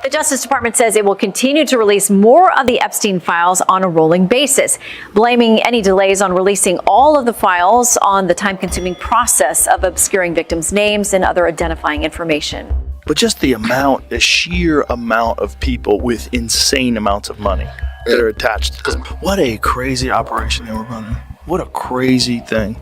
The Justice Department says it will continue to release more of the Epstein files on a rolling basis, blaming any delays on releasing all of the files on the time-consuming process of obscuring victims' names and other identifying information. But just the sheer amount of people with insane amounts of money that are attached. What a crazy operation they were running. What a crazy thing.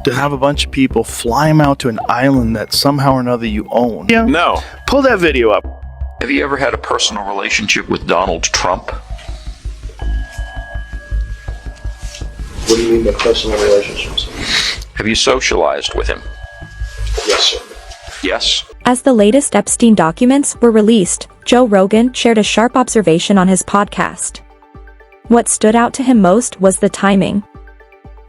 To have a bunch of people fly them out to an island that somehow or another you own. Yeah. No. Pull that video up. Have you ever had a personal relationship with Donald Trump? What do you mean by personal relationships? Have you socialized with him? Yes, sir. Yes? As the latest Epstein documents were released, Joe Rogan shared a sharp observation on his podcast. What stood out to him most was the timing.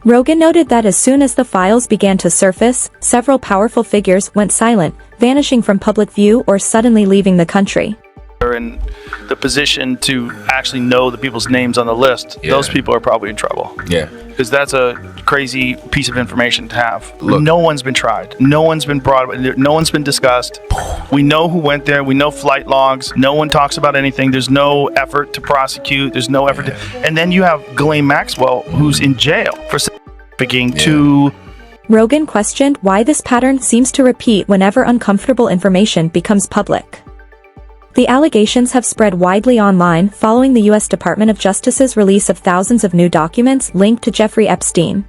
Rogan noted that as soon as the files began to surface, several powerful figures went silent, vanishing from public view or suddenly leaving the country. Are in the position to actually know the people's names on the list. Yeah. Those people are probably in trouble. Yeah. Because that's a crazy piece of information to have. Look. No one's been tried. No one's been brought. No one's been discussed. We know who went there. We know flight logs. No one talks about anything. There's no effort to prosecute. There's no effort to... And then you have Ghislaine Maxwell, who's in jail for speaking to... Rogan questioned why this pattern seems to repeat whenever uncomfortable information becomes public. The allegations have spread widely online following the U.S. Department of Justice's release of thousands of new documents linked to Jeffrey Epstein.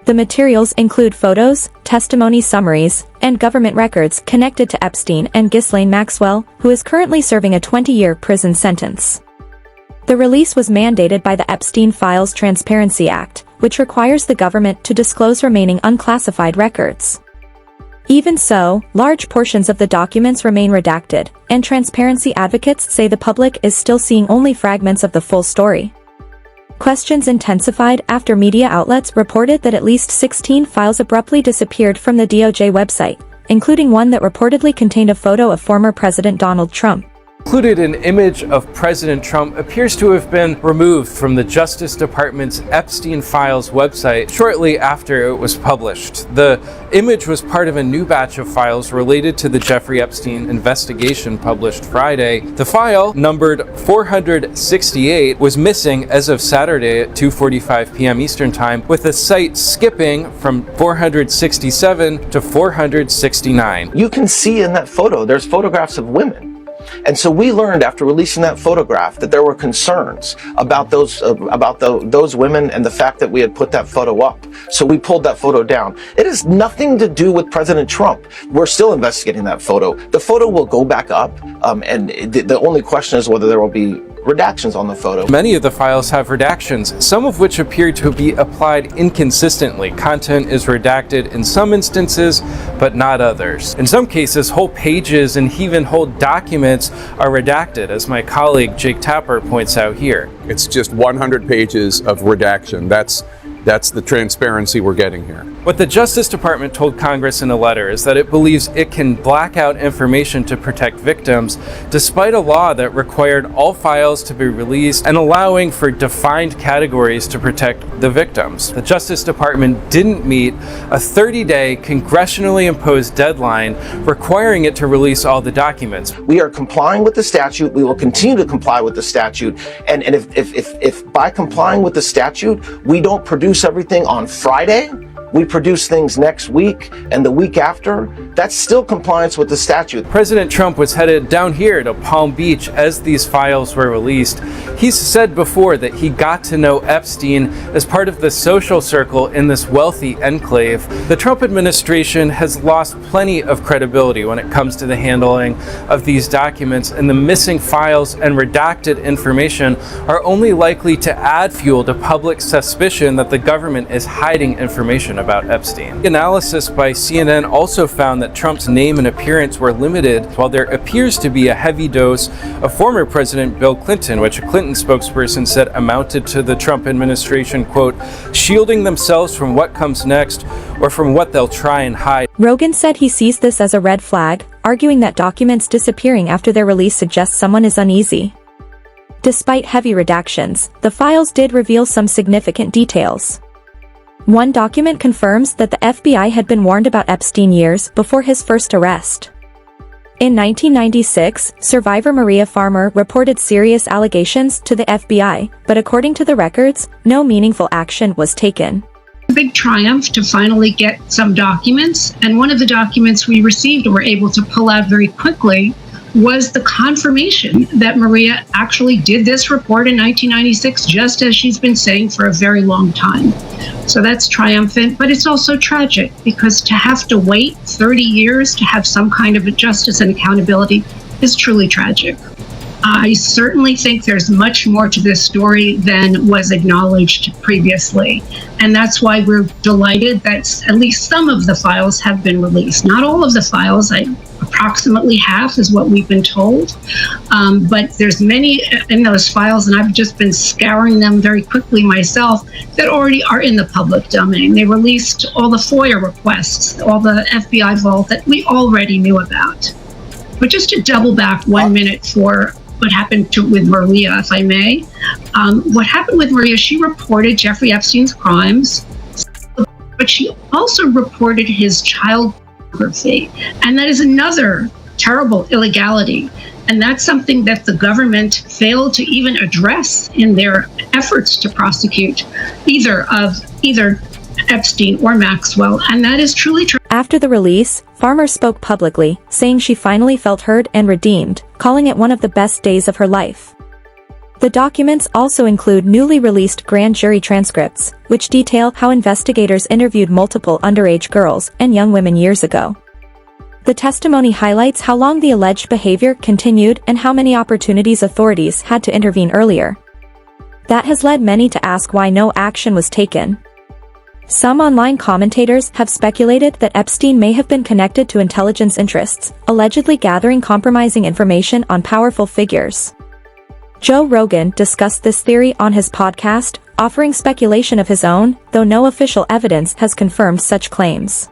The materials include photos, testimony summaries, and government records connected to Epstein and Ghislaine Maxwell, who is currently serving a 20-year prison sentence. The release was mandated by the Epstein Files Transparency Act, which requires the government to disclose remaining unclassified records. Even so, large portions of the documents remain redacted, and transparency advocates say the public is still seeing only fragments of the full story. Questions intensified after media outlets reported that at least 16 files abruptly disappeared from the DOJ website, including one that reportedly contained a photo of former President Donald Trump. Included an image of President Trump appears to have been removed from the Justice Department's Epstein Files website shortly after it was published. The image was part of a new batch of files related to the Jeffrey Epstein investigation published Friday. The file, numbered 468, was missing as of Saturday at 2:45 p.m. Eastern Time, with the site skipping from 467 to 469. You can see in that photo, there's photographs of women. And so we learned after releasing that photograph that there were concerns about those women and the fact that we had put that photo up. So we pulled that photo down. It has nothing to do with President Trump. We're still investigating that photo. The photo will go back up, and the only question is whether there will be redactions on the photo. Many of the files have redactions, some of which appear to be applied inconsistently. Content is redacted in some instances, but not others. In some cases, whole pages and even whole documents are redacted, as my colleague Jake Tapper points out here. It's just 100 pages of redaction. That's the transparency we're getting here. What the Justice Department told Congress in a letter is that it believes it can black out information to protect victims, despite a law that required all files to be released and allowing for defined categories to protect the victims. The Justice Department didn't meet a 30-day congressionally imposed deadline requiring it to release all the documents. We are complying with the statute. We will continue to comply with the statute. And if by complying with the statute, we don't produce everything on Friday, we produce things next week and the week after, that's still compliance with the statute. President Trump was headed down here to Palm Beach as these files were released. He's said before that he got to know Epstein as part of the social circle in this wealthy enclave. The Trump administration has lost plenty of credibility when it comes to the handling of these documents, and the missing files and redacted information are only likely to add fuel to public suspicion that the government is hiding information about Epstein. Analysis by CNN also found that Trump's name and appearance were limited, while there appears to be a heavy dose of former President Bill Clinton, which a Clinton spokesperson said amounted to the Trump administration, quote, shielding themselves from what comes next or from what they'll try and hide. Rogan said he sees this as a red flag, arguing that documents disappearing after their release suggests someone is uneasy. Despite heavy redactions, the files did reveal some significant details. One document confirms that the FBI had been warned about Epstein years before his first arrest. In 1996, survivor Maria Farmer reported serious allegations to the FBI, but according to the records, no meaningful action was taken. A big triumph to finally get some documents, and one of the documents we received and were able to pull out very quickly was the confirmation that Maria actually did this report in 1996, just as she's been saying for a very long time. So that's triumphant, but it's also tragic, because to have to wait 30 years to have some kind of justice and accountability is truly tragic. I certainly think there's much more to this story than was acknowledged previously. And that's why we're delighted that at least some of the files have been released. Not all of the files, approximately half is what we've been told. But there's many in those files, and I've just been scouring them very quickly myself, that already are in the public domain. They released all the FOIA requests, all the FBI vault that we already knew about. But just to double back 1 minute for what happened with Maria, if I may. What happened with Maria, she reported Jeffrey Epstein's crimes, but she also reported his child pornography. And that is another terrible illegality. And that's something that the government failed to even address in their efforts to prosecute either Epstein or Maxwell. And that is truly true. After the release, Farmer spoke publicly, saying she finally felt heard and redeemed, calling it one of the best days of her life. The documents also include newly released grand jury transcripts, which detail how investigators interviewed multiple underage girls and young women years ago. The testimony highlights how long the alleged behavior continued and how many opportunities authorities had to intervene earlier. That has led many to ask why no action was taken. Some online commentators have speculated that Epstein may have been connected to intelligence interests, allegedly gathering compromising information on powerful figures. Joe Rogan discussed this theory on his podcast, offering speculation of his own, though no official evidence has confirmed such claims.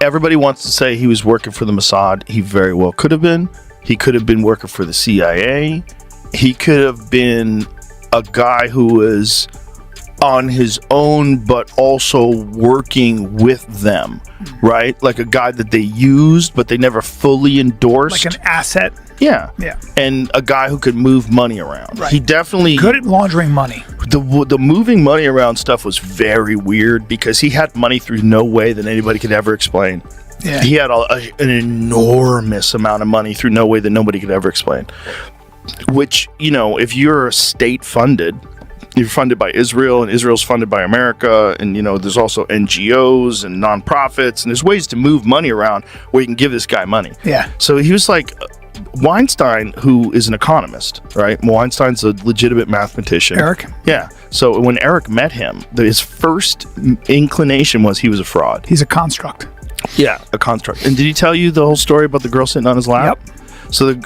Everybody wants to say he was working for the Mossad. He very well could have been. He could have been working for the CIA. He could have been a guy who was on his own, but also working with them, right? Like a guy that they used, but they never fully endorsed. Like an asset. Yeah. Yeah. And a guy who could move money around. Right. He definitely... Good at laundering money. The moving money around stuff was very weird because he had money through no way that anybody could ever explain. Yeah. He had an enormous amount of money through no way that nobody could ever explain. Which, if you're state funded, you're funded by Israel, and Israel's funded by America, and there's also NGOs and nonprofits, and there's ways to move money around where you can give this guy money. Yeah. So he was like Weinstein, who is an economist, right? Weinstein's a legitimate mathematician. Eric? Yeah. So when Eric met him, his first inclination was he was a fraud. He's a construct. Yeah, a construct. And did he tell you the whole story about the girl sitting on his lap? Yep. So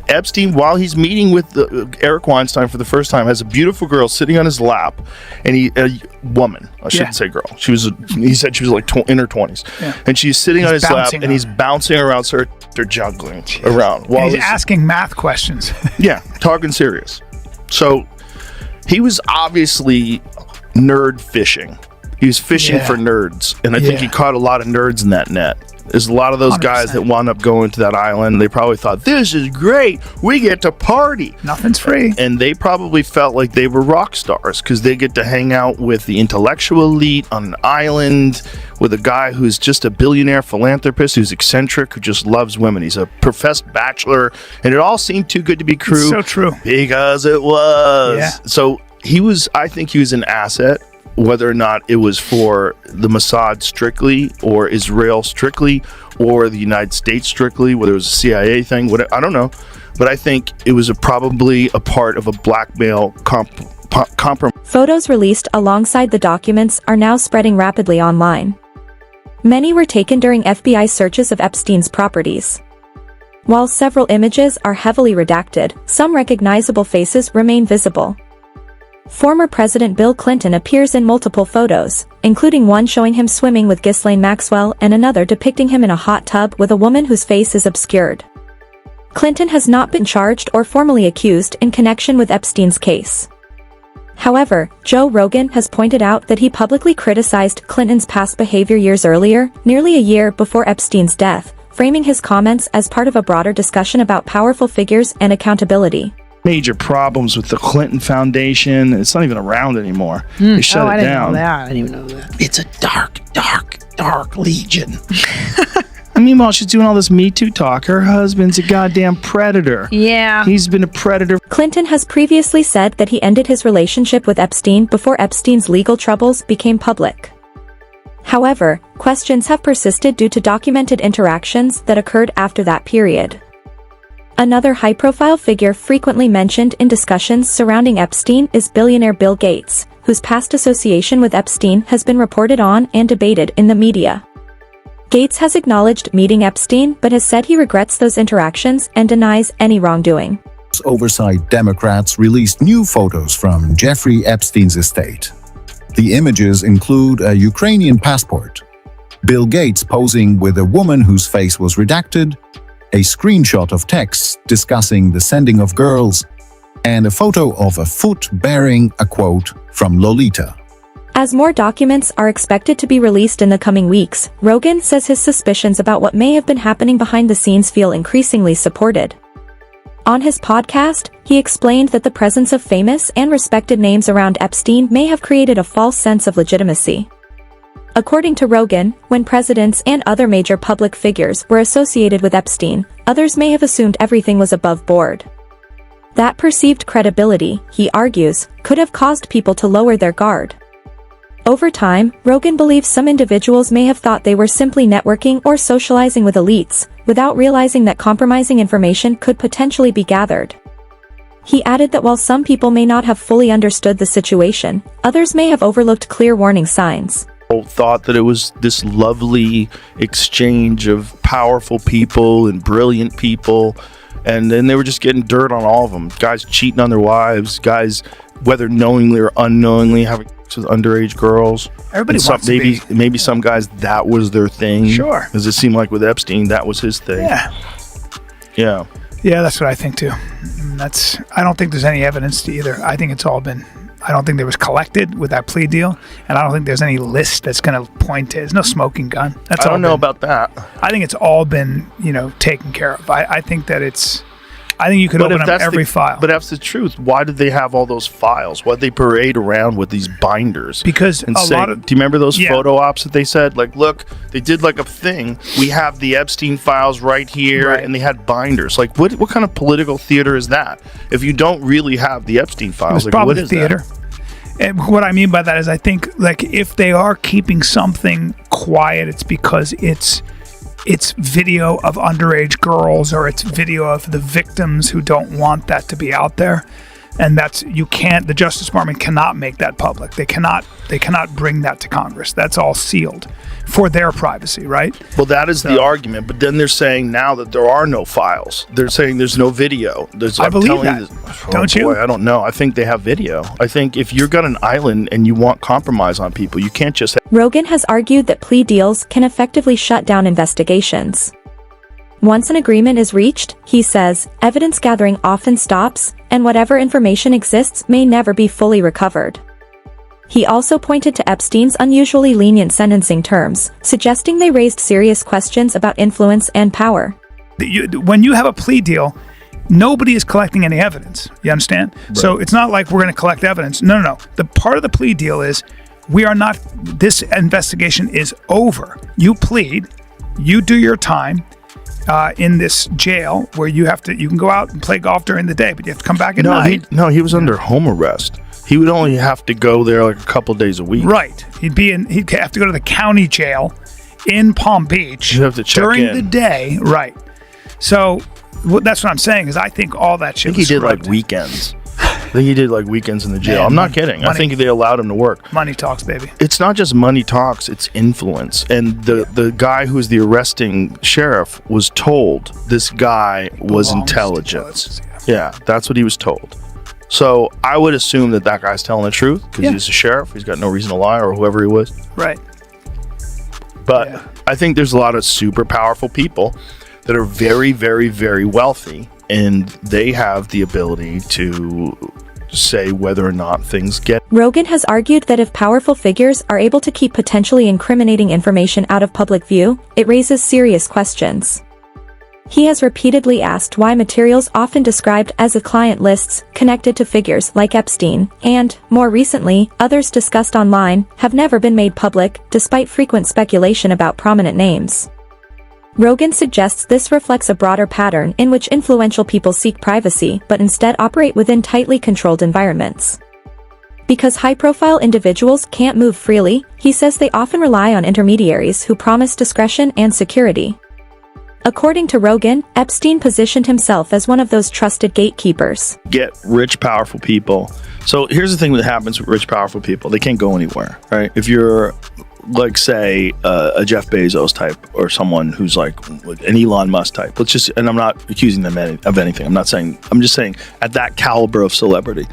Epstein, while he's meeting with Eric Weinstein for the first time, has a beautiful girl sitting on his lap, and a woman, I shouldn't say girl. He said she was like in her 20s, and she's sitting on his lap, and he's bouncing around, so they're juggling around. While he's asking math questions. Yeah, talking serious. So he was obviously nerd fishing. He was fishing for nerds, and I think he caught a lot of nerds in that net. There's a lot of those 100%. Guys that wound up going to that island. They probably thought, this is great. We get to party. Nothing's free. And they probably felt like they were rock stars because they get to hang out with the intellectual elite on an island with a guy who's just a billionaire philanthropist who's eccentric, who just loves women. He's a professed bachelor. And it all seemed too good to be true. It's so true. Because it was. Yeah. So I think he was an asset. Whether or not it was for the Mossad strictly, or Israel strictly, or the United States strictly, whether it was a CIA thing, I don't know. But I think it was probably a part of a blackmail compromise. Photos released alongside the documents are now spreading rapidly online. Many were taken during FBI searches of Epstein's properties. While several images are heavily redacted, some recognizable faces remain visible. Former President Bill Clinton appears in multiple photos, including one showing him swimming with Ghislaine Maxwell and another depicting him in a hot tub with a woman whose face is obscured. Clinton has not been charged or formally accused in connection with Epstein's case. However, Joe Rogan has pointed out that he publicly criticized Clinton's past behavior years earlier, nearly a year before Epstein's death, framing his comments as part of a broader discussion about powerful figures and accountability. Major problems with the Clinton Foundation. It's not even around anymore. They shut I it didn't down. know that. I didn't even know that. It's a dark legion. And meanwhile, she's doing all this Me Too talk. Her husband's a goddamn predator. Yeah. He's been a predator. Clinton has previously said that he ended his relationship with Epstein before Epstein's legal troubles became public. However, questions have persisted due to documented interactions that occurred after that period. Another high-profile figure frequently mentioned in discussions surrounding Epstein is billionaire Bill Gates, whose past association with Epstein has been reported on and debated in the media. Gates has acknowledged meeting Epstein but has said he regrets those interactions and denies any wrongdoing. Oversight Democrats released new photos from Jeffrey Epstein's estate. The images include a Ukrainian passport, Bill Gates posing with a woman whose face was redacted, a screenshot of texts discussing the sending of girls, and a photo of a foot bearing a quote from Lolita. As more documents are expected to be released in the coming weeks, Rogan says his suspicions about what may have been happening behind the scenes feel increasingly supported. On his podcast, he explained that the presence of famous and respected names around Epstein may have created a false sense of legitimacy. According to Rogan, when presidents and other major public figures were associated with Epstein, others may have assumed everything was above board. That perceived credibility, he argues, could have caused people to lower their guard. Over time, Rogan believes some individuals may have thought they were simply networking or socializing with elites, without realizing that compromising information could potentially be gathered. He added that while some people may not have fully understood the situation, others may have overlooked clear warning signs. Thought that it was this lovely exchange of powerful people and brilliant people, and then they were just getting dirt on all of them. Guys cheating on their wives, guys, whether knowingly or unknowingly, having sex with underage girls. Everybody wants to be. Maybe some guys, that was their thing. Sure. Because it seemed like with Epstein, that was his thing. Yeah, that's what I think too. I don't think there's any evidence to either. I think it's all been. I don't think there was collected with that plea deal, and I don't think there's any list that's going to point to. There's no smoking gun. I don't know about that. I think it's all been, taken care of. I think that I think you could open up every file. But that's the truth. Why did they have all those files? Why did they parade around with these binders? Because and a say, lot of... Do you remember those photo ops that they said? Like, look, they did like a thing. We have the Epstein files right here, and they had binders. Like, what kind of political theater is that? If you don't really have the Epstein files, like, what is theater. that? And what I mean by that is I think, like, if they are keeping something quiet, it's because it's video of underage girls, or it's video of the victims who don't want that to be out there. And the Justice Department cannot make that public. They cannot bring that to Congress. That's all sealed for their privacy, right? Well, that is the argument, but then they're saying now that there are no files. They're saying there's no video. I believe that. Don't you? I don't know. I think they have video. I think if you've got an island and you want compromise on people, you can't just... Rogan has argued that plea deals can effectively shut down investigations. Once an agreement is reached, he says, evidence gathering often stops, and whatever information exists may never be fully recovered. He also pointed to Epstein's unusually lenient sentencing terms, suggesting they raised serious questions about influence and power. When you have a plea deal, nobody is collecting any evidence. You understand? Right. So it's not like we're going to collect evidence. No. The part of the plea deal is this investigation is over. You plead, you do your time in this jail where you can go out and play golf during the day, but you have to come back at night. He was under home arrest. He would only have to go there like a couple days a week. Right. He'd have to go to the county jail in Palm Beach during the day. Right. So that's what I'm saying is I think all that shit. I think he did like weekends. I think he did like weekends in the jail. Man, I'm not kidding. Money. I think they allowed him to work. Money talks, baby. It's not just money talks, it's influence. And the guy who's the arresting sheriff was told this guy was intelligence. Yeah, that's what he was told. So I would assume that guy's telling the truth because he's a sheriff. He's got no reason to lie, or whoever he was. Right. But I think there's a lot of super powerful people that are very, very, very wealthy, and they have the ability to say whether or not things get. Rogan has argued that if powerful figures are able to keep potentially incriminating information out of public view, it raises serious questions. He has repeatedly asked why materials often described as client lists connected to figures like Epstein, and, more recently, others discussed online, have never been made public, despite frequent speculation about prominent names. Rogan suggests this reflects a broader pattern in which influential people seek privacy but instead operate within tightly controlled environments. Because high-profile individuals can't move freely, he says they often rely on intermediaries who promise discretion and security. According to Rogan, Epstein positioned himself as one of those trusted gatekeepers. Get rich, powerful people. So here's the thing that happens with rich, powerful people. They can't go anywhere, right? If you're, like, say, a Jeff Bezos type or someone who's like an Elon Musk type. And I'm not accusing them of anything. I'm just saying at that caliber of celebrity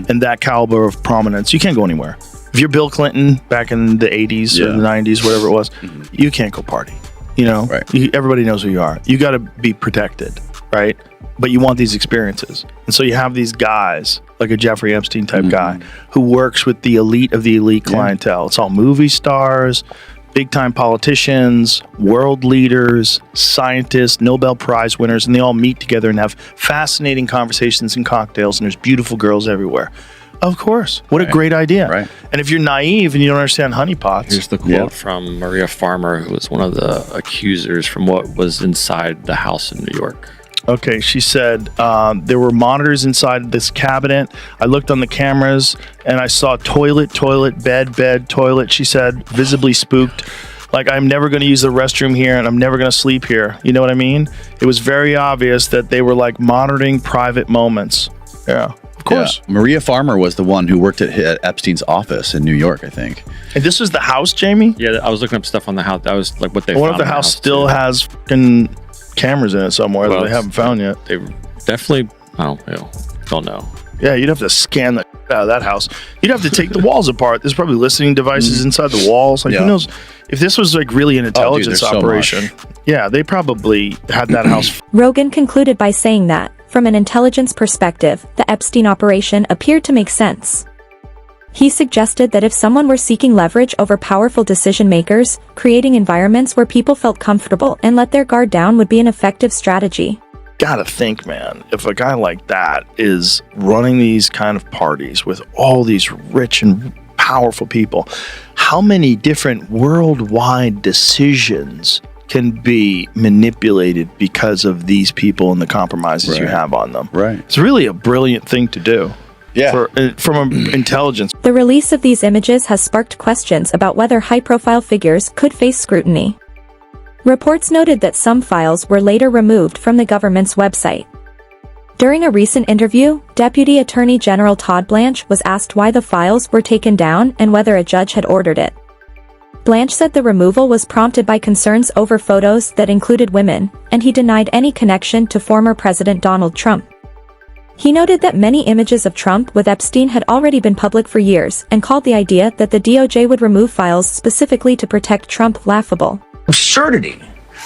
and that caliber of prominence, you can't go anywhere. If you're Bill Clinton back in the 80s or the 90s, whatever it was, you can't go party. You know, everybody knows who you are. You got to be protected, right? But you want these experiences. And so you have these guys, like a Jeffrey Epstein type guy, who works with the elite of the elite clientele. It's all movie stars, big-time politicians, world leaders, scientists, Nobel Prize winners, and they all meet together and have fascinating conversations and cocktails, and there's beautiful girls everywhere. Of course. What a great idea. Right. And if you're naive and you don't understand honeypots. Here's the quote from Maria Farmer, who was one of the accusers from what was inside the house in New York. Okay, she said, there were monitors inside this cabinet. I looked on the cameras and I saw toilet, bed, toilet, she said, visibly spooked. Like, I'm never going to use the restroom here and I'm never going to sleep here. You know what I mean? It was very obvious that they were like monitoring private moments. Yeah. Of course. Yeah. Maria Farmer was the one who worked at Epstein's office in New York, I think. And this was the house, Jamie? Yeah, I was looking up stuff on the house. That was like what they found. found. What if the house still has fucking cameras in it somewhere that they haven't found yet? They definitely, don't know. Yeah, you'd have to scan the out of that house. You'd have to take the walls apart. There's probably listening devices inside the walls. Like, who knows? If this was like really an intelligence operation, they probably had that house. Rogan concluded by saying that, from an intelligence perspective, the Epstein operation appeared to make sense. He suggested that if someone were seeking leverage over powerful decision-makers, creating environments where people felt comfortable and let their guard down would be an effective strategy. Gotta think, man, if a guy like that is running these kind of parties with all these rich and powerful people, how many different worldwide decisions can be manipulated because of these people and the compromises you have on them? Right. It's really a brilliant thing to do. Yeah. From intelligence. The release of these images has sparked questions about whether high-profile figures could face scrutiny. Reports noted that some files were later removed from the government's website. During a recent interview, Deputy Attorney General Todd Blanche was asked why the files were taken down and whether a judge had ordered it. Blanche said the removal was prompted by concerns over photos that included women, and he denied any connection to former President Donald Trump. He noted that many images of Trump with Epstein had already been public for years and called the idea that the DOJ would remove files specifically to protect Trump laughable. Absurdity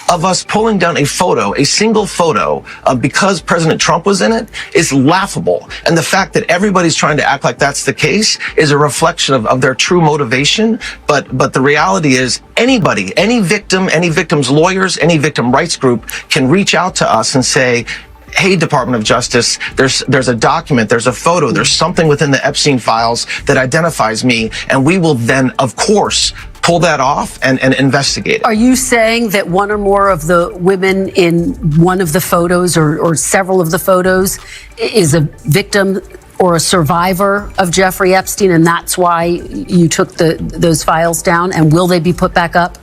of us pulling down a single photo, because President Trump was in it, is laughable. And the fact that everybody's trying to act like that's the case is a reflection of their true motivation. But the reality is anybody, any victim's lawyers, any victim rights group can reach out to us and say, hey, Department of Justice, there's a document, there's a photo, there's something within the Epstein files that identifies me, and we will then, of course, pull that off and investigate it. Are you saying that one or more of the women in one of the photos or several of the photos is a victim or a survivor of Jeffrey Epstein, and that's why you took those files down? And will they be put back up?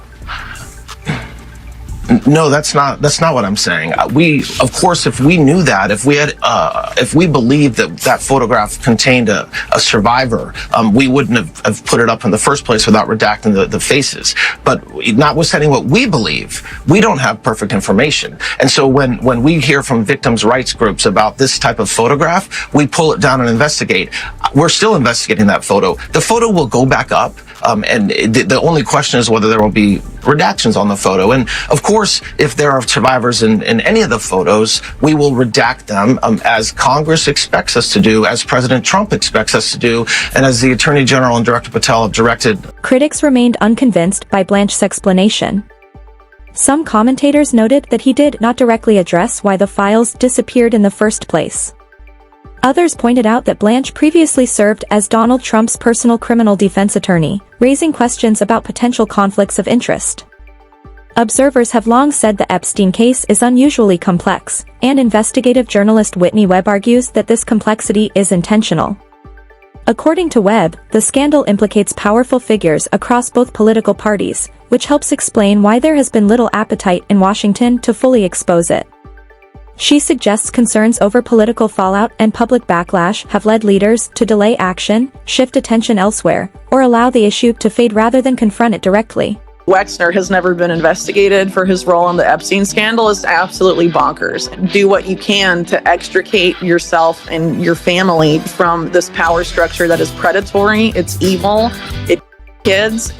No, that's not what I'm saying. We, of course, if we knew that, if we believed that photograph contained a survivor, we wouldn't have put it up in the first place without redacting the faces. But notwithstanding what we believe, we don't have perfect information. And so when we hear from victims' rights groups about this type of photograph, we pull it down and investigate. We're still investigating that photo. The photo will go back up. And the only question is whether there will be redactions on the photo. And of course, if there are survivors in any of the photos, we will redact them as Congress expects us to do, as President Trump expects us to do, and as the Attorney General and Director Patel have directed. Critics remained unconvinced by Blanche's explanation. Some commentators noted that he did not directly address why the files disappeared in the first place. Others pointed out that Blanche previously served as Donald Trump's personal criminal defense attorney, raising questions about potential conflicts of interest. Observers have long said the Epstein case is unusually complex, and investigative journalist Whitney Webb argues that this complexity is intentional. According to Webb, the scandal implicates powerful figures across both political parties, which helps explain why there has been little appetite in Washington to fully expose it. She suggests concerns over political fallout and public backlash have led leaders to delay action, shift attention elsewhere, or allow the issue to fade rather than confront it directly. Wexner has never been investigated for his role in the Epstein scandal is absolutely bonkers. Do what you can to extricate yourself and your family from this power structure that is predatory, it's evil, it kids.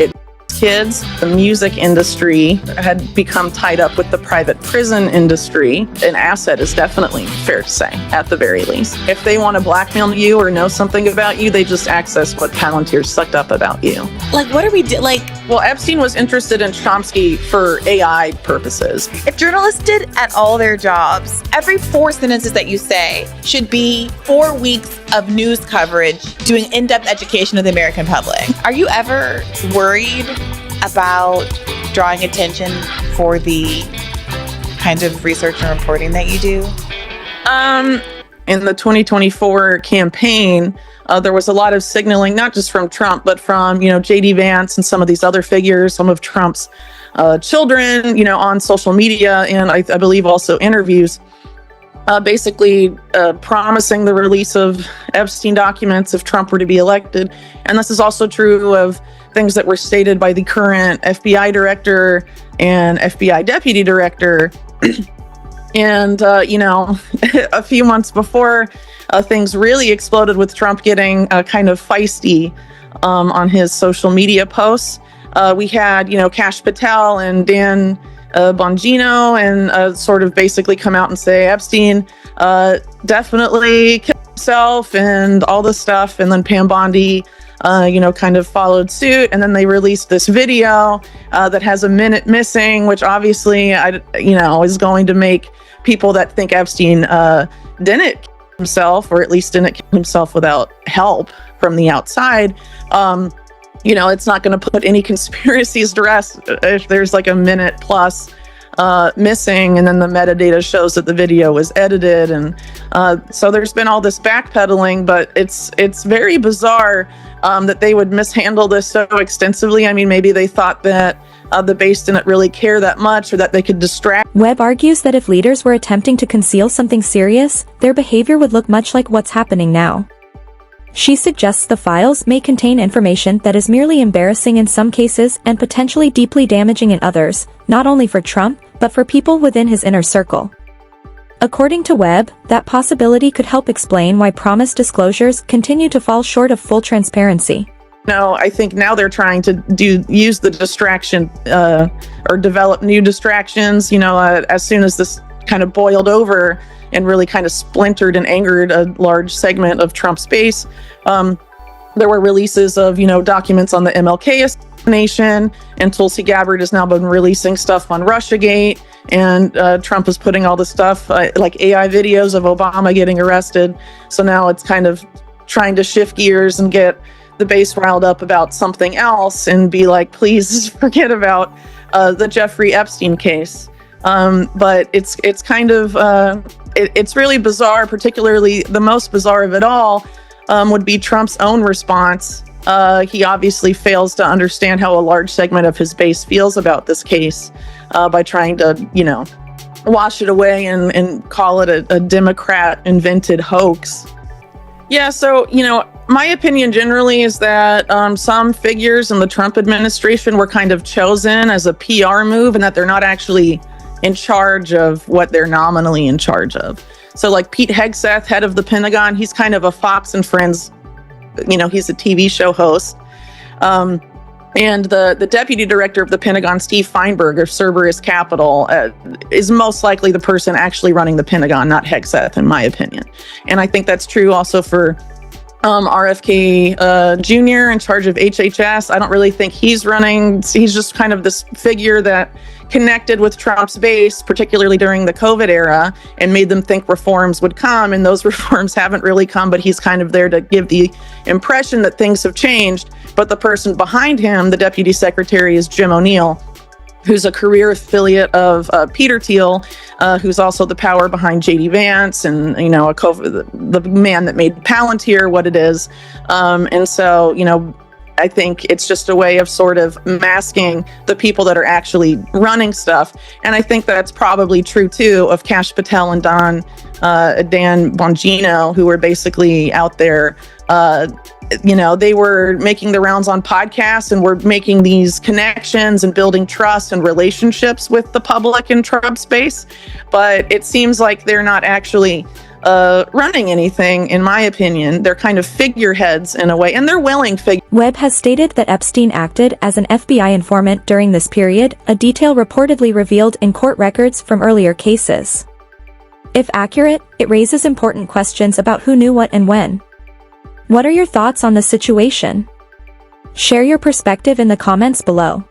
The music industry had become tied up with the private prison industry. An asset is definitely fair to say, at the very least. If they want to blackmail you or know something about you, they just access what Palantir sucked up about you. Like, what are we doing? Well, Epstein was interested in Chomsky for AI purposes. If journalists did at all their jobs, every 4 sentences that you say should be 4 weeks of news coverage doing in-depth education of the American public. Are you ever worried about drawing attention for the kinds of research and reporting that you do? In the 2024 campaign, there was a lot of signaling, not just from Trump, but from, J.D. Vance and some of these other figures, some of Trump's children, on social media, and I believe also interviews, basically promising the release of Epstein documents if Trump were to be elected. And this is also true of things that were stated by the current FBI director and FBI deputy director. And, a few months before things really exploded with Trump getting kind of feisty on his social media posts, we had, Kash Patel and Dan Bongino and sort of basically come out and say Epstein definitely killed himself and all this stuff. And then Pam Bondi, kind of followed suit. And then they released this video that has a minute missing, which obviously, is going to make people that think Epstein didn't kill himself, or at least didn't kill himself without help from the outside. It's not going to put any conspiracies to rest if there's like a minute plus missing, and then the metadata shows that the video was edited. And so there's been all this backpedaling, but it's very bizarre that they would mishandle this so extensively. I mean, maybe they thought that the base didn't really care that much, or that they could distract. Webb argues that if leaders were attempting to conceal something serious, their behavior would look much like what's happening now. She suggests the files may contain information that is merely embarrassing in some cases and potentially deeply damaging in others, not only for Trump, but for people within his inner circle. According to Webb, that possibility could help explain why promised disclosures continue to fall short of full transparency. No, I think now they're trying to use the distraction or develop new distractions, as soon as this kind of boiled over and really kind of splintered and angered a large segment of Trump's base. There were releases of, documents on the MLK assassination, and Tulsi Gabbard has now been releasing stuff on Russiagate, and Trump is putting all this stuff, like AI videos of Obama getting arrested. So now it's kind of trying to shift gears and get the base riled up about something else and be like, please forget about the Jeffrey Epstein case. But it's kind of, it's really bizarre. Particularly the most bizarre of it all would be Trump's own response. He obviously fails to understand how a large segment of his base feels about this case by trying to, wash it away and call it a Democrat invented hoax. Yeah, so, my opinion generally is that some figures in the Trump administration were kind of chosen as a PR move, and that they're not actually in charge of what they're nominally in charge of. So like Pete Hegseth, head of the Pentagon, he's kind of a Fox and Friends, he's a TV show host. And the deputy director of the Pentagon, Steve Feinberg of Cerberus Capital, is most likely the person actually running the Pentagon, not Hegseth, in my opinion. And I think that's true also for RFK Jr. in charge of HHS. I don't really think he's running. He's just kind of this figure that connected with Trump's base, particularly during the COVID era, and made them think reforms would come. And those reforms haven't really come, but he's kind of there to give the impression that things have changed. But the person behind him, the deputy secretary, is Jim O'Neill, who's a career affiliate of Peter Thiel, who's also the power behind JD Vance and, you know, the man that made Palantir what it is. And so, you know, I think it's just a way of sort of masking the people that are actually running stuff. And I think that's probably true, too, of Kash Patel and Dan Bongino, who were basically out there. You know, they were making the rounds on podcasts and were making these connections and building trust and relationships with the public in Trump space. But it seems like they're not actually running anything, in my opinion. They're kind of figureheads in a way, and they're willing figures. Webb has stated that Epstein acted as an FBI informant during this period, a detail reportedly revealed in court records from earlier cases. If accurate, it raises important questions about who knew what and when. What are your thoughts on the situation? Share your perspective in the comments below.